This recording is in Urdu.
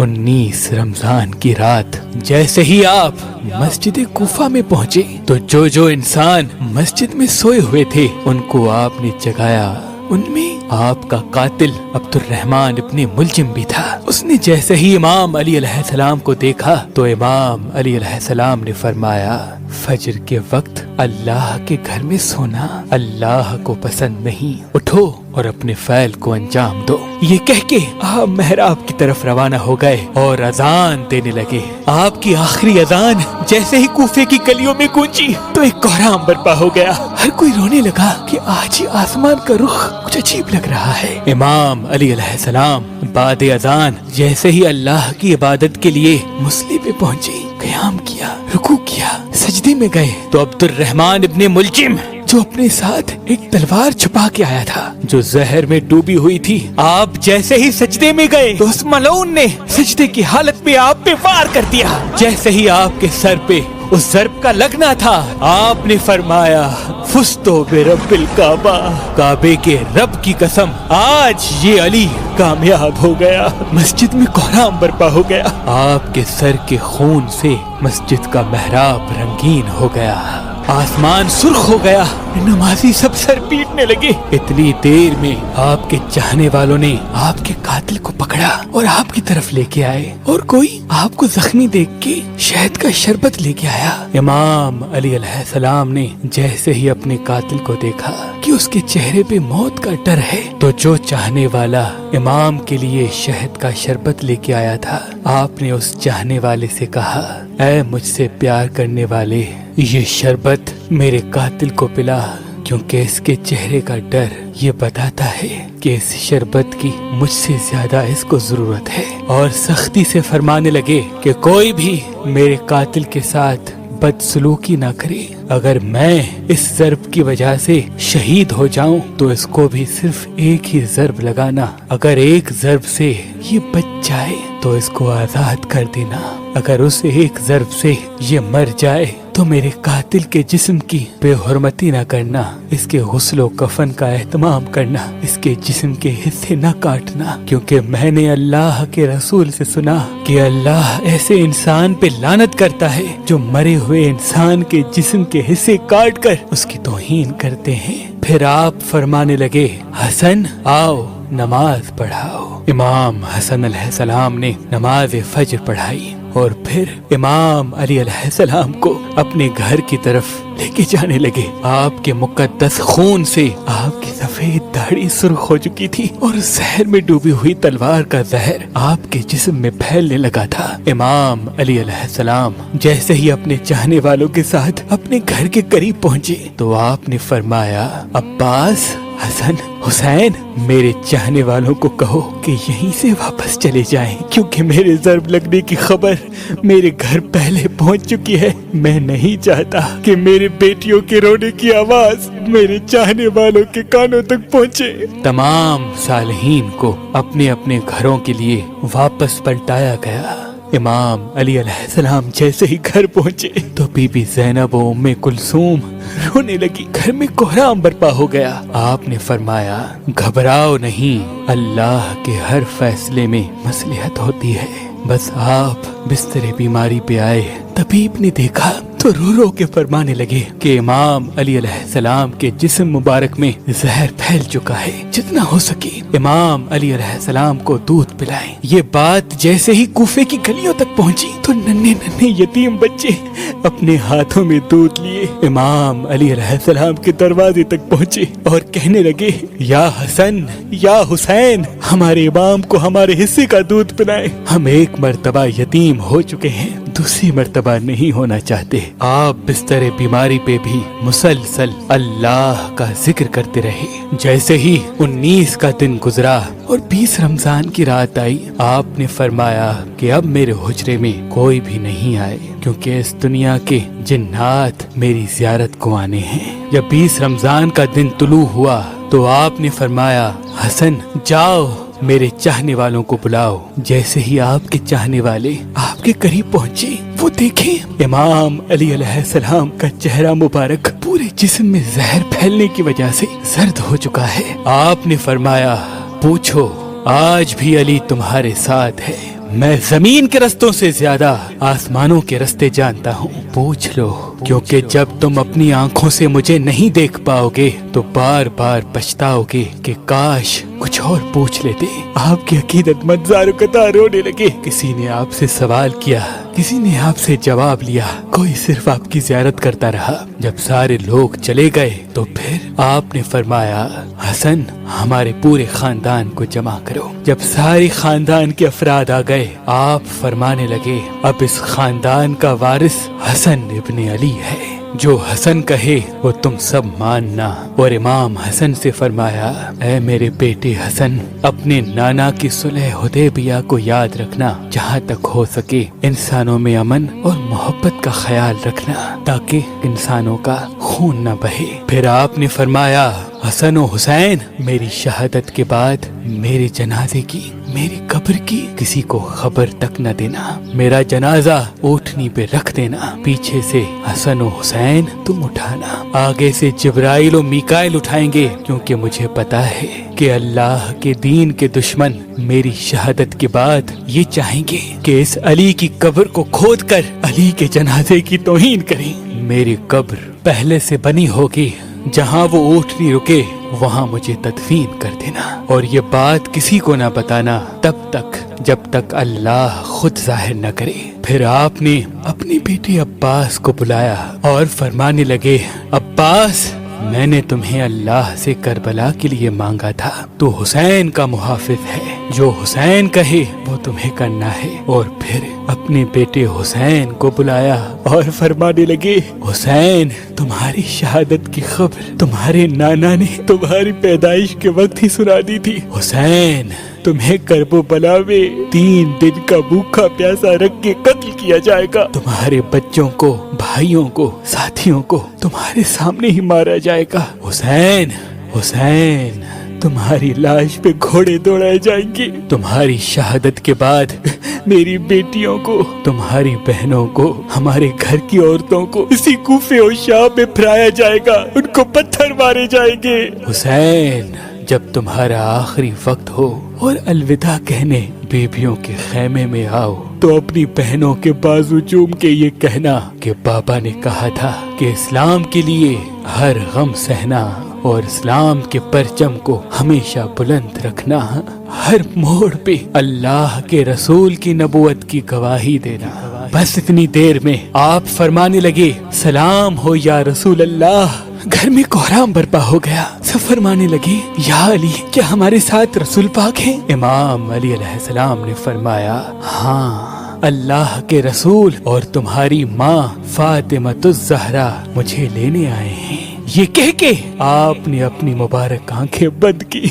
19 رمضان کی رات جیسے ہی آپ مسجد کوفہ میں پہنچے تو جو انسان مسجد میں سوئے ہوئے تھے ان کو آپ نے جگایا۔ ان میں آپ کا قاتل عبد الرحمن ابن ملجم بھی تھا۔ اس نے جیسے ہی امام علی علیہ السلام کو دیکھا تو امام علی علیہ السلام نے فرمایا، فجر کے وقت اللہ کے گھر میں سونا اللہ کو پسند نہیں، اٹھو اور اپنے فعل کو انجام دو۔ یہ کہہ کے آپ محراب کی طرف روانہ ہو گئے اور اذان دینے لگے۔ آپ کی آخری اذان جیسے ہی کوفے کی گلیوں میں گونجی تو ایک کوہرام برپا ہو گیا۔ ہر کوئی رونے لگا کہ آج ہی آسمان کا رخ کچھ عجیب لگ رہا ہے۔ امام علی علیہ السلام بعد اذان جیسے ہی اللہ کی عبادت کے لیے مصلی پہ پہنچے، قیام کیا، رکوع کیا، سجدے میں گئے تو عبد الرحمن ابن ملجم جو اپنے ساتھ ایک تلوار چھپا کے آیا تھا جو زہر میں ڈوبی ہوئی تھی، آپ جیسے ہی سجدے میں گئے تو اس ملعون نے سجدے کی حالت میں آپ پہ وار کر دیا۔ جیسے ہی آپ کے سر پہ اس ضرب کا لگنا تھا آپ نے فرمایا، فزتو برب الکعبہ، کعبے کے رب کی قسم آج یہ علی کامیاب ہو گیا۔ مسجد میں کوہرام برپا ہو گیا۔ آپ کے سر کے خون سے مسجد کا محراب رنگین ہو گیا، آسمان سرخ ہو گیا، نمازی سب سر پیٹنے لگے۔ اتنی دیر میں آپ کے چاہنے والوں نے آپ کے قاتل کو پکڑا اور آپ کی طرف لے کے آئے، اور کوئی آپ کو زخمی دیکھ کے شہد کا شربت لے کے آیا۔ امام علی علیہ السلام نے جیسے ہی اپنے قاتل کو دیکھا کہ اس کے چہرے پہ موت کا ڈر ہے تو جو چاہنے والا امام کے لیے شہد کا شربت لے کے آیا تھا، آپ نے اس چاہنے والے سے کہا، اے مجھ سے پیار کرنے والے، یہ شربت میرے قاتل کو پلا، کیونکہ اس کے چہرے کا ڈر یہ بتاتا ہے کہ اس شربت کی مجھ سے زیادہ اس کو ضرورت ہے۔ اور سختی سے فرمانے لگے کہ کوئی بھی میرے قاتل کے ساتھ بدسلوکی نہ کرے، اگر میں اس ضرب کی وجہ سے شہید ہو جاؤں تو اس کو بھی صرف ایک ہی ضرب لگانا، اگر ایک ضرب سے یہ بچ جائے تو اس کو آزاد کر دینا، اگر اس ایک ضرب سے یہ مر جائے تو میرے قاتل کے جسم کی بے حرمتی نہ کرنا، اس کے غسل و کفن کا اہتمام کرنا، اس کے جسم کے حصے نہ کاٹنا، کیونکہ میں نے اللہ کے رسول سے سنا کہ اللہ ایسے انسان پہ لعنت کرتا ہے جو مرے ہوئے انسان کے جسم کے حصے کاٹ کر اس کی توہین کرتے ہیں۔ پھر آپ فرمانے لگے، حسن آؤ نماز پڑھاؤ۔ امام حسن علیہ السلام نے نماز فجر پڑھائی اور پھر امام علی علیہ السلام کو اپنے گھر کی طرف لے کے جانے لگے۔ آپ کے مقدس خون سے آپ کی سفید داڑھی سرخ ہو چکی تھی اور زہر میں ڈوبی ہوئی تلوار کا زہر آپ کے جسم میں پھیلنے لگا تھا۔ امام علی علیہ السلام جیسے ہی اپنے چاہنے والوں کے ساتھ اپنے گھر کے قریب پہنچے تو آپ نے فرمایا، عباس، حسن، حسین، میرے چاہنے والوں کو کہو کہ یہیں سے واپس چلے جائیں، کیونکہ میرے ضرب لگنے کی خبر میرے گھر پہلے پہنچ چکی ہے۔ میں نہیں چاہتا کہ میرے بیٹیوں کے رونے کی آواز میرے چاہنے والوں کے کانوں تک پہنچے۔ تمام صالحین کو اپنے اپنے گھروں کے لیے واپس پلٹایا گیا۔ امام علی علیہ السلام جیسے ہی گھر پہنچے تو بی بی زینب و ام کلثوم رونے لگی۔ گھر میں کوہرام برپا ہو گیا۔ آپ نے فرمایا، گھبراؤ نہیں، اللہ کے ہر فیصلے میں مصلحت ہوتی ہے۔ بس آپ بستر بیماری پہ آئے، طبیب نے دیکھا تو رو رو کے فرمانے لگے کہ امام علی علیہ السلام کے جسم مبارک میں زہر پھیل چکا ہے، جتنا ہو سکے امام علی علیہ السلام کو دودھ پلائیں۔ یہ بات جیسے ہی کوفے کی گلیوں تک پہنچی تو ننھے ننھے یتیم بچے اپنے ہاتھوں میں دودھ لیے امام علی علیہ السلام کے دروازے تک پہنچے اور کہنے لگے، یا حسن، یا حسین، ہمارے امام کو ہمارے حصے کا دودھ پلائیں، ہم ایک مرتبہ یتیم ہو چکے ہیں، دوسری مرتبہ نہیں ہونا چاہتے۔ آپ بستر بیماری پہ بھی مسلسل اللہ کا ذکر کرتے رہے۔ جیسے ہی 19 کا دن گزرا اور 20 رمضان کی رات آئی، آپ نے فرمایا کہ اب میرے حجرے میں کوئی بھی نہیں آئے، کیونکہ اس دنیا کے جنات میری زیارت کو آنے ہیں۔ جب 20 رمضان کا دن طلوع ہوا تو آپ نے فرمایا، حسن جاؤ میرے چاہنے والوں کو بلاؤ۔ جیسے ہی آپ کے چاہنے والے آپ کے قریب پہنچے وہ دیکھیں امام علی علیہ السلام کا چہرہ مبارک پورے جسم میں زہر پھیلنے کی وجہ سے زرد ہو چکا ہے۔ آپ نے فرمایا، پوچھو آج بھی علی تمہارے ساتھ ہے؟ میں زمین کے رستوں سے زیادہ آسمانوں کے رستے جانتا ہوں. پوچھ لو، کیونکہ جب تم اپنی آنکھوں سے مجھے نہیں دیکھ پاؤ گے تو بار بار پچھتاؤ گے کہ کاش کچھ اور پوچھ لیتے. آپ کی عقیدت مند زارو قطار رونے لگے. کسی نے آپ سے سوال کیا، کسی نے آپ سے جواب لیا، کوئی صرف آپ کی زیارت کرتا رہا. جب سارے لوگ چلے گئے تو پھر آپ نے فرمایا، حسن ہمارے پورے خاندان کو جمع کرو. جب سارے خاندان کے افراد آ گئے آپ فرمانے لگے، اب اس خاندان کا وارث حسن ابن علی ہے، جو حسن کہے وہ تم سب ماننا. اور امام حسن سے فرمایا، اے میرے بیٹے حسن، اپنے نانا کی صلح حدیبیہ کو یاد رکھنا. جہاں تک ہو سکے انسانوں میں امن اور محبت کا خیال رکھنا تاکہ انسانوں کا خون نہ بہے. پھر آپ نے فرمایا، حسن و حسین، میری شہادت کے بعد میرے جنازے کی، میری قبر کی کسی کو خبر تک نہ دینا. میرا جنازہ اونٹنی پہ رکھ دینا، پیچھے سے حسن و حسین تم اٹھانا، آگے سے جبرائیل و میکائیل اٹھائیں گے، کیونکہ مجھے پتا ہے کہ اللہ کے دین کے دشمن میری شہادت کے بعد یہ چاہیں گے کہ اس علی کی قبر کو کھود کر علی کے جنازے کی توہین کریں. میری قبر پہلے سے بنی ہوگی، جہاں وہ اونٹنی رکے وہاں مجھے تدفین کر دینا، اور یہ بات کسی کو نہ بتانا تب تک جب تک اللہ خود ظاہر نہ کرے. پھر آپ نے اپنے بیٹے عباس کو بلایا اور فرمانے لگے، عباس، میں نے تمہیں اللہ سے کربلا کے لیے مانگا تھا، تو حسین کا محافظ ہے، جو حسین کہے وہ تمہیں کرنا ہے. اور پھر اپنے بیٹے حسین کو بلایا اور فرمانے لگے، حسین، تمہاری شہادت کی خبر تمہارے نانا نے تمہاری پیدائش کے وقت ہی سنا دی تھی. حسین، تمہیں کرب و بلا میں 3 دن کا بھوکا پیاسا رکھ کے قتل کیا جائے گا. تمہارے بچوں کو، بھائیوں کو، ساتھیوں کو تمہارے سامنے ہی مارا جائے گا. حسین، حسین، تمہاری لاش پہ گھوڑے دوڑائے جائیں گے. تمہاری شہادت کے بعد میری بیٹیوں کو، تمہاری بہنوں کو، ہمارے گھر کی عورتوں کو اسی کوفے اور شام میں پھرایا جائے گا، ان کو پتھر مارے جائیں گے. حسین، جب تمہارا آخری وقت ہو اور الوداع کہنے بیبیوں کے خیمے میں آؤ تو اپنی بہنوں کے بازو چوم کے یہ کہنا کہ بابا نے کہا تھا کہ اسلام کے لیے ہر غم سہنا اور اسلام کے پرچم کو ہمیشہ بلند رکھنا، ہر موڑ پہ اللہ کے رسول کی نبوت کی گواہی دینا. بس اتنی دیر میں آپ فرمانے لگے، سلام ہو یا رسول اللہ. گھر میں کوہرام برپا ہو گیا. سب فرمانے لگے، یا علی، کیا ہمارے ساتھ رسول پاک ہیں؟ امام علی علیہ السلام نے فرمایا، ہاں، اللہ کے رسول اور تمہاری ماں فاطمہ الزہرا مجھے لینے آئے ہیں. یہ کہہ کے آپ نے اپنی مبارک آنکھیں بند کی.